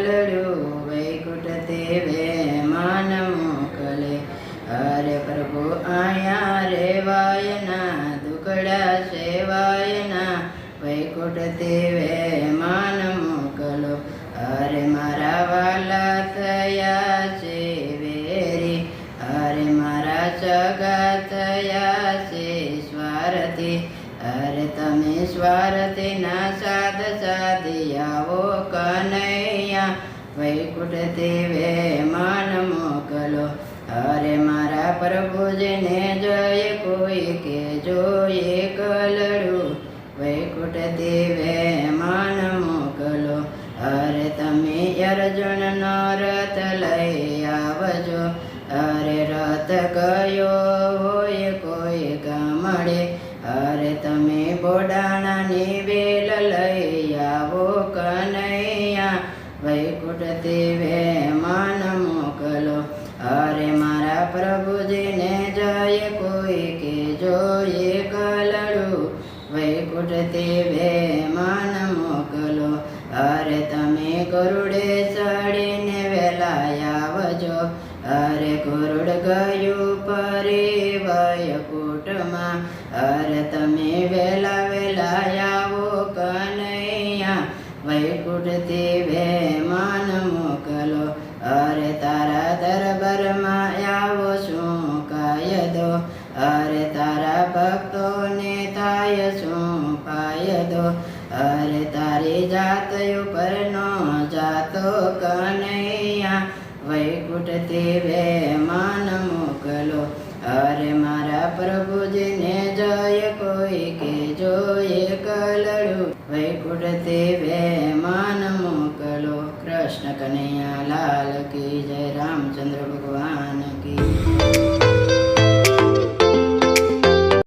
ગલડું વૈકુંઠ તે મહેમાન મોકલે. અરે પ્રભુ આયા રેવાયના દુકડા સેવાયના વૈકુંઠ તે મહેમાન મોકલો. અરે મારા વાલા થયા છે વેરી, અરે મારા સગા થયા છે સ્વાર્થી. અરે તમે સ્વાર્થી ના સાધ સાધી આવો કનૈયા વૈકુંઠ તે મહેમાન મોકલો. અરે મારા પ્રભુજીને જય કોઈ કે જોઈએ કલડું વૈકુંઠ તે મહેમાન મોકલો. અરે તમે અર્જુનનો રથ લઈ આવજો, અરે રથ ગયો હોય કોઈ ગામડે. અરે તમે બોડાણાની વેલ લઈ આવો કનૈયા વૈકુંઠ તે મહેમાન મોકલો. અરે મારા પ્રભુજીને જય કોઈ કે જોઈએ કલડું વૈકુંઠ તે મહેમાન મોકલો. અરે તમે ગરુડે ચડીને વેલા આવજો, અરે ગરુડ ગયું પરી વૈકુંઠમાં. અરે તમે વેલા વેલા આવો કનૈયા વૈકુંઠ તે મહેમાન મોકલો. અરે તારા દરબારમાં આવો શું કાયદો, અરે તારા ભક્તોને થાય શું ફાયદો. અરે તારી જાત ઉપરનો જાતો કનૈયા વૈકુંઠ તે મહેમાન મોકલો. અરે મારા પ્રભુજીને જય કોઈ કે જોઈએ કલડું વૈકુંઠ તે મહેમાન મોકલો. કૃષ્ણ કનૈયા લાલ કી જય, રામચંદ્ર ભગવાન કી.